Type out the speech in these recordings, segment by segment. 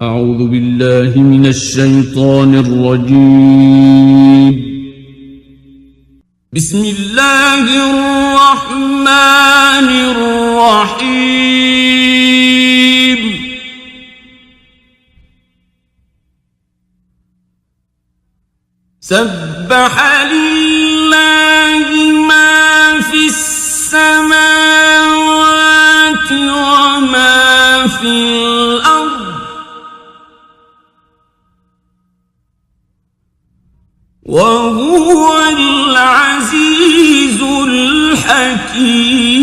أعوذ بالله من الشيطان الرجيم. بسم الله الرحمن الرحيم. سبح لله ما في السماوات وما في الأرض وهو العزيز الحكيم.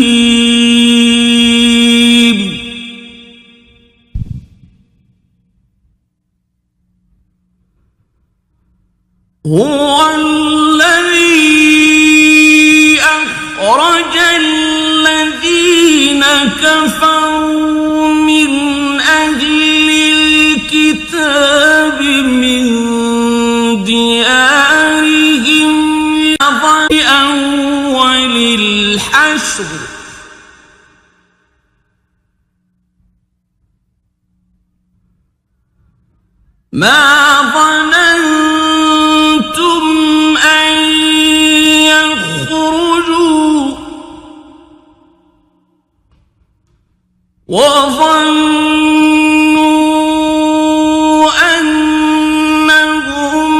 هو الذي أخرج الذين كفروا من أهل الكتاب من ديارهم أول الحشر ما ظننتم أن يخرجوا وظنوا أنهم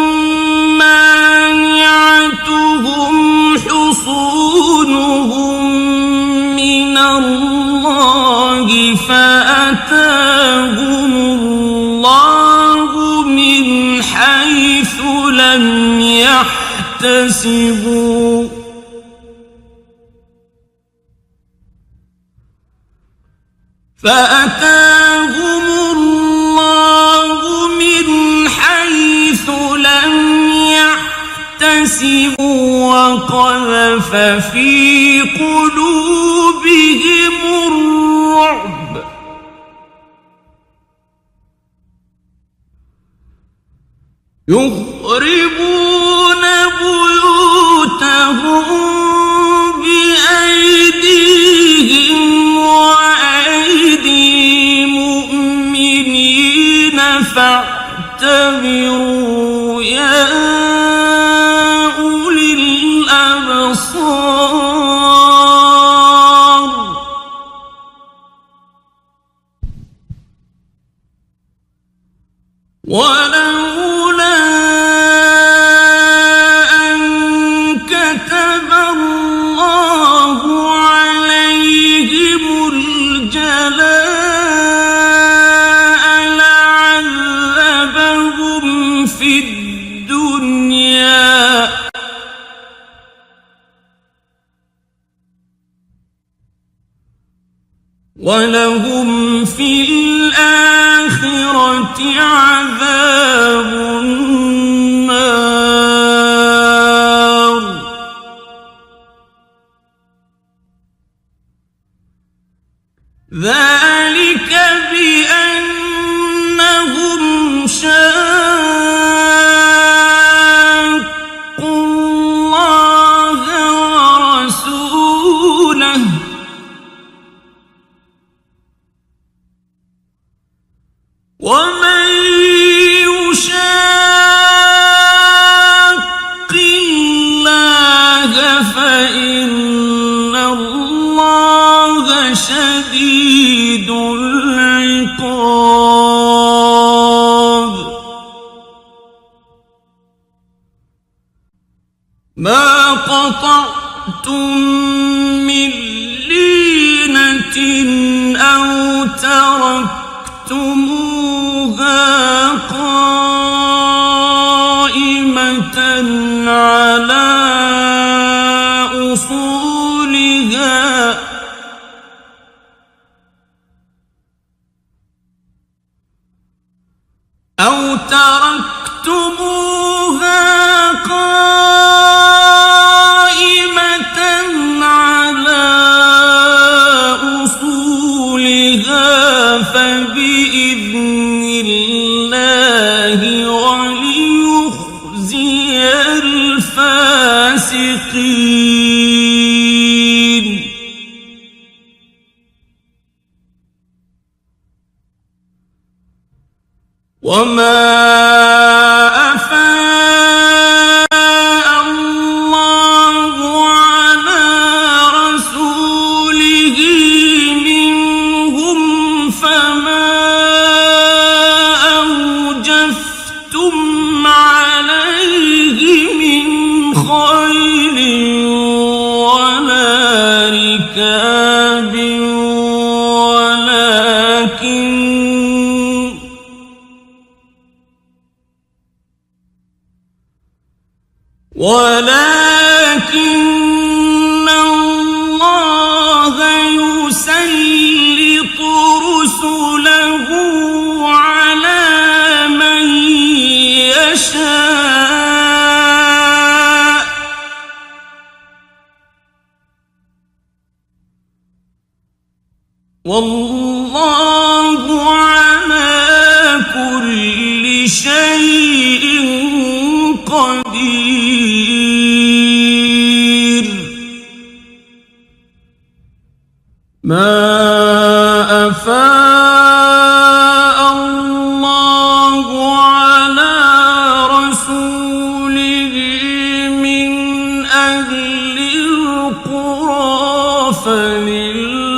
مانعتهم حصونهم من الله فأتاهم الله من حيث لم يحتسبوا وقذف في قلوبهم الرعب يخربون بيوتهم بأيديهم وأيدي المؤمنين فاعتبروا يا أولي الأبصار. ولولا أن كتب الله عليهم الجلاء لعذبهم في الدنيا ولهم في الآخرة عذاب النار. ذلك بأنهم شاقوا الله ورسوله ومن يشاق الله فإن الله شديد العقاب. ما قطعتم من لينة أو تركتموها قائمة على أصولها فبإذن الله وليخزي الفاسقين. وما أفاء الله على رسوله منهم فما أوجفتم عليه من خيل ولا ركاب ولكن الله يسلط رسله على من يشاء والله على كل شيء قدير. ما أفاء الله على رسوله من أهل القرى فلله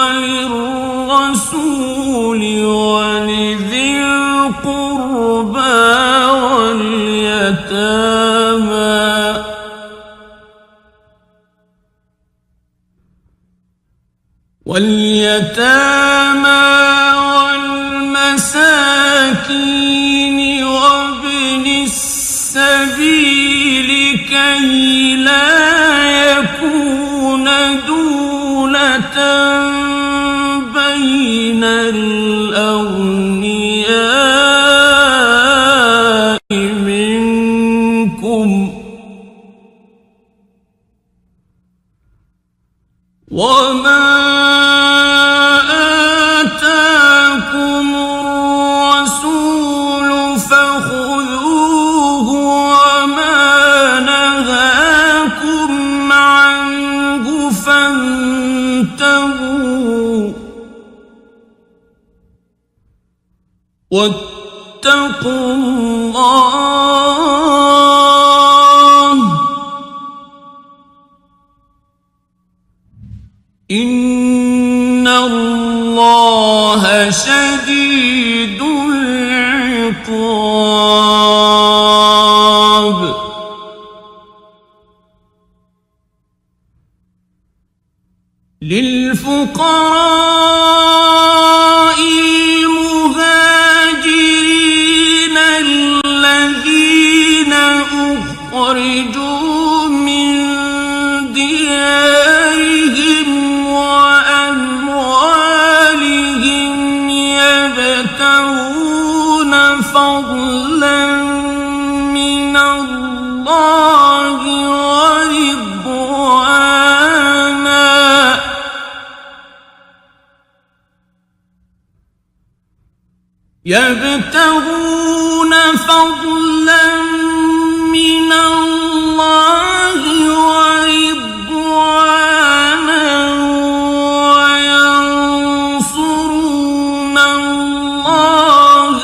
وللرسول ولذي القربى واليتامى والمساكين وابن السبيل كي لا يكون دولة بين الأغنياء منكم وما آتاكم الرسول فخذوه وما نهاكم عنه فانتهوا واتقوا الله إن الله شديد العقاب. للفقراء المهاجرين الذين أخرجوا من ديارهم وأموالهم يبتغون فضلا من الله ورضوانا وينصرون الله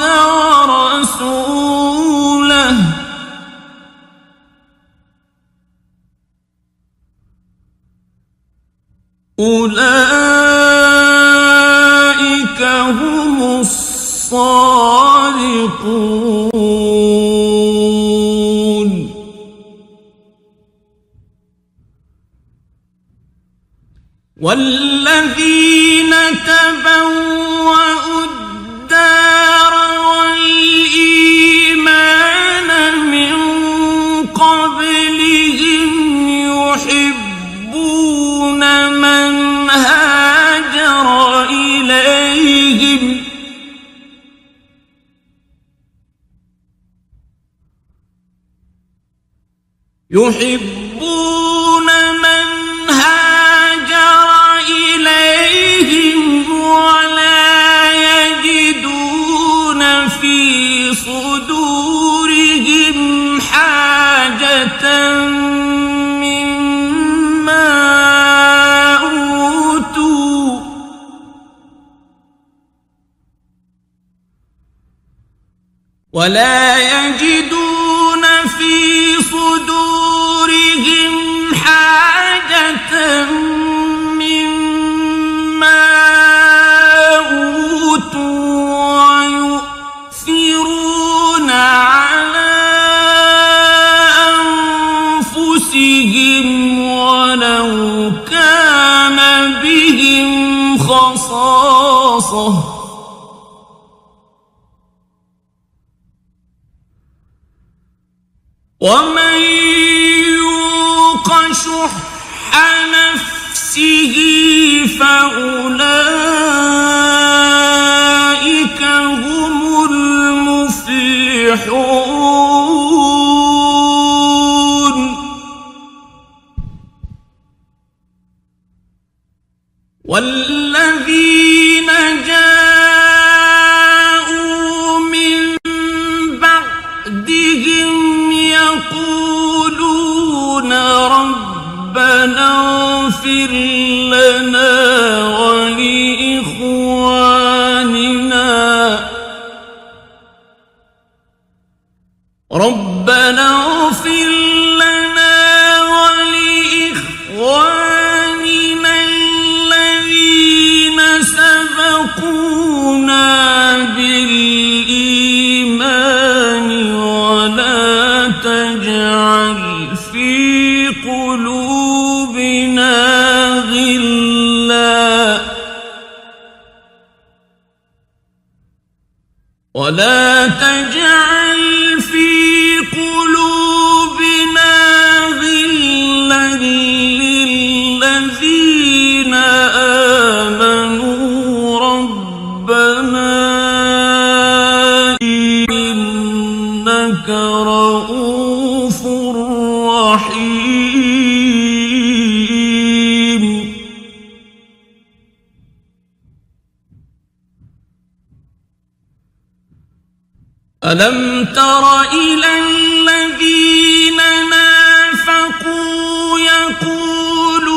ورسوله أولئك هم الصادقون. والذين تبوأوا الدار والإيمان من قبلهم يحبون من هاجر إليهم ولا يجدون في صدورهم حاجة مما أوتوا ولا يجدون في صدورهم حاجة مما أوتوا ويؤثرون على أنفسهم ولو كان بهم خصاصة ومن يوق شح نفسه فأولئك هم المفلحون والذين جاءوا من بعدهم يقولون ربنا اغفر لنا ولإخواننا الذين سبقونا بالإيمان ولا تجعل في قلوبنا غلا للذين آمنوا ربنا إنك رؤوف رحيم. ألم تر إلى الذين نافقوا يقولون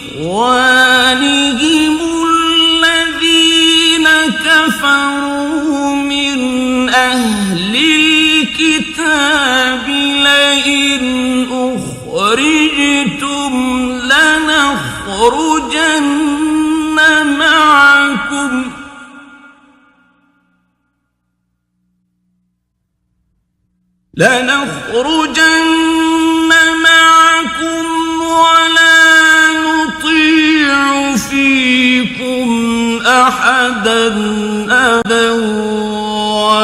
لإخوانهم الذين كفروا من أهل الكتاب لئن أخرجتم لنخرجن معكم ولا نطيع فيكم أحدا أبدا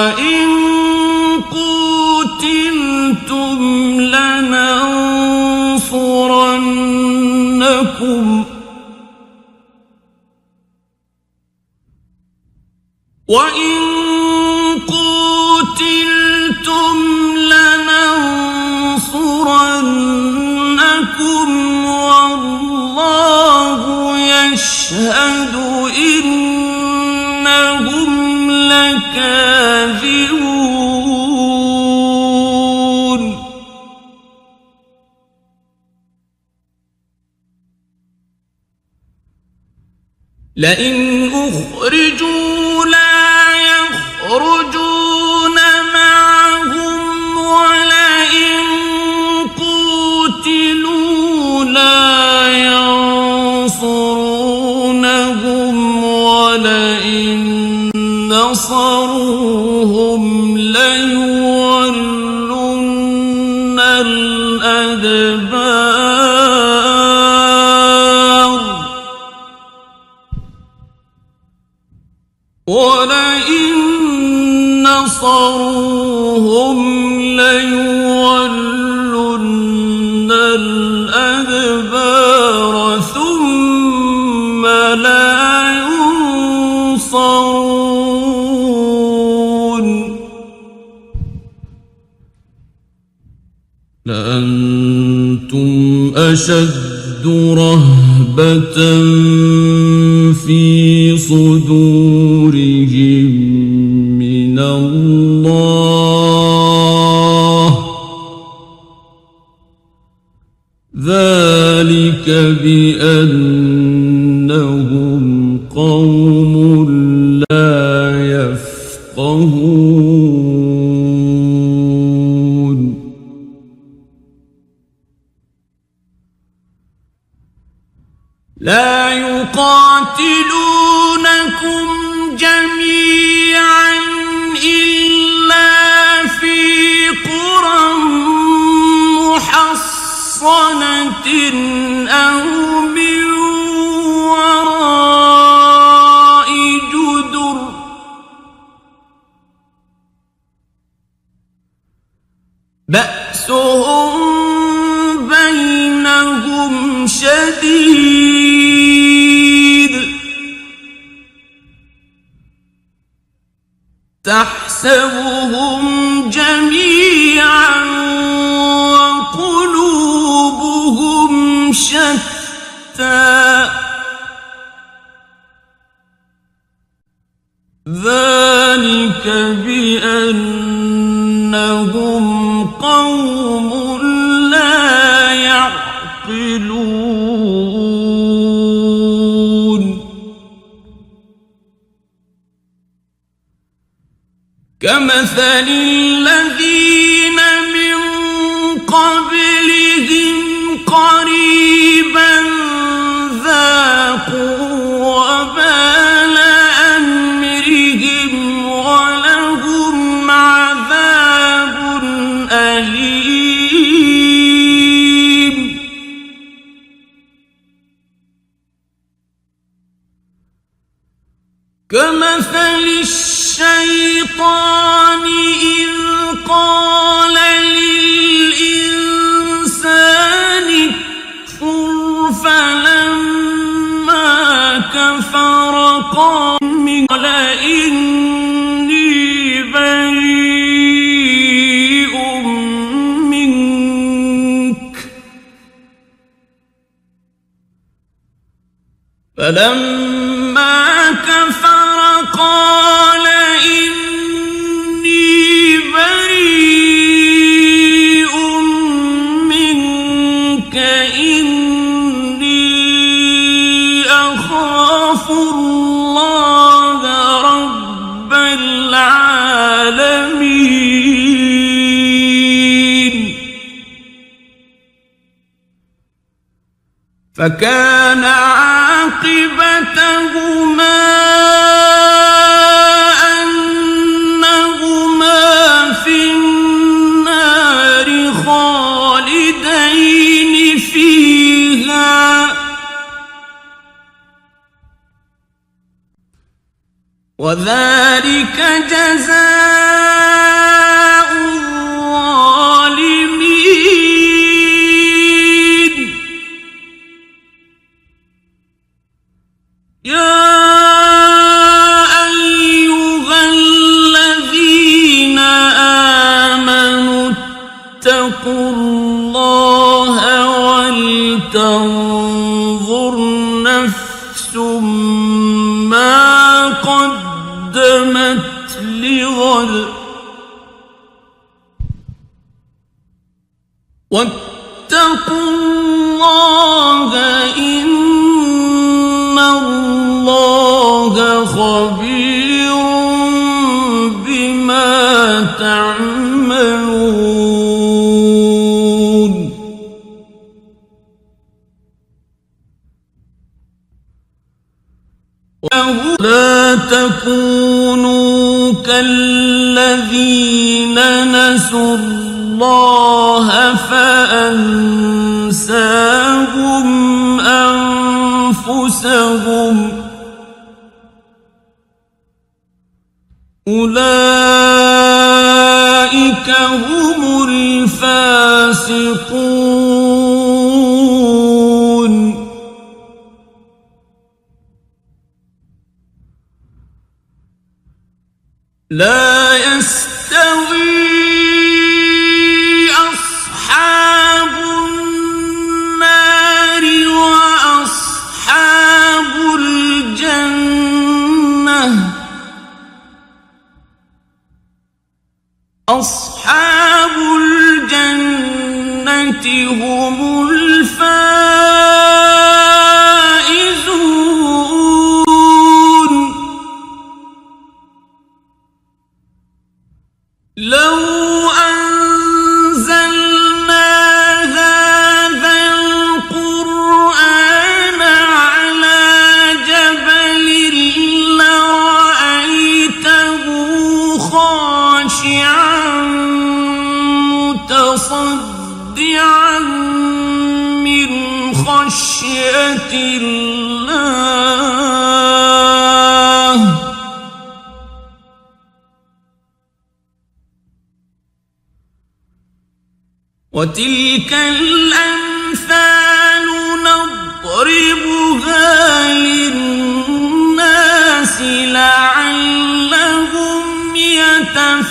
وإن قوتلتم لننصرنكم والله يشهد إنهم لكاذبون. لئن أخرجوا لا يخرجون معهم ولئن قوتلوا لا ينصرونهم ولئن نصروهم ليولن الأدبار ولئن نصروهم ليولن الأدبار ثم لا ينصرون. لأنتم أشد رهبة في صدورهم من الله ذلك بأنهم قوم لا يفقهون. يفقهون لا يقاتلونكم جميعا إلا في قرى محصنة أو من وراء جدر بأسهم بينهم شديد تحسبهم جميعا وقلوبهم شتى ذلك بأنهم قوم لا يعقلون كمثل الذين من قبلهم قريبا ذاقوا وبال أمرهم ولهم عذاب أليم كمثل الشيطان إذ قال للإنسان اكفر فلما كفر قال إني بريء منك فلما كفر قال إني بريء منك إني أخاف الله رب العالمين فكان عاقبتهما أنهما في النار خالدين فيها وذلك جزاء الظالمين يا أيها الذين آمنوا اتقوا الله ولتنظر نفس ما قدمت لغد واتقوا الله إن الله خبير بما تعملون لا تكونوا كالذين نسوا الله فأنساهم أنفسهم أولئك هم الفاسقون لا يستوي أصحاب النار وأصحاب الجنة أصحاب الجنة هم الفائزون لو أنزلنا هذا القرآن على جبل لرأيته خاشعا متصدعا من خشية الله. وتلك الأمثال نضربها للناس لعلهم يتفكرون.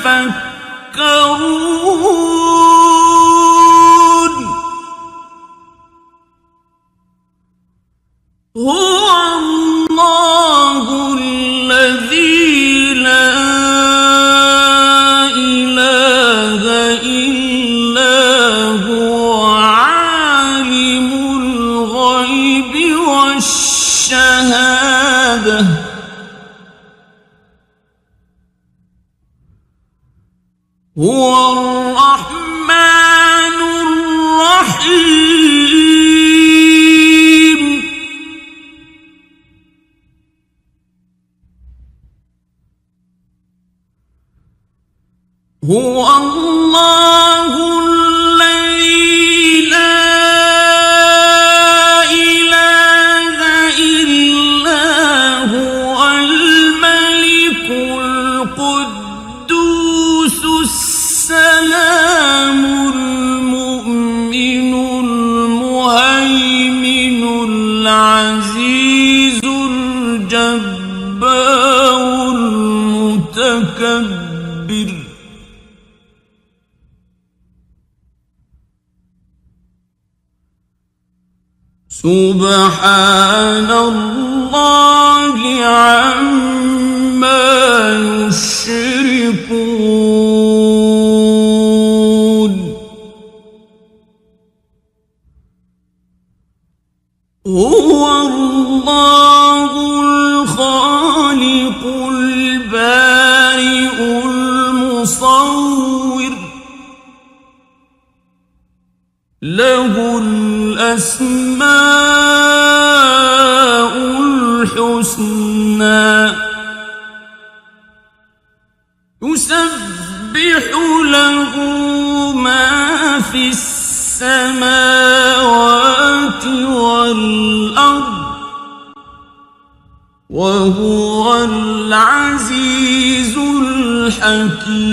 هو الله الذي لا إله إلا هو عالم الغيب والشهادة هو الرحمن الرحيم. هو الله الذي لا إله إلا هو الملك القدوس السلام المؤمن المهيمن العزيز الجبار المتكبر. سبحان الله عما يشركون. هو الله الخالق البارئ المصور له الأسماء الحسنى يسبح له ما في السماوات والأرض وهو العزيز الحكيم.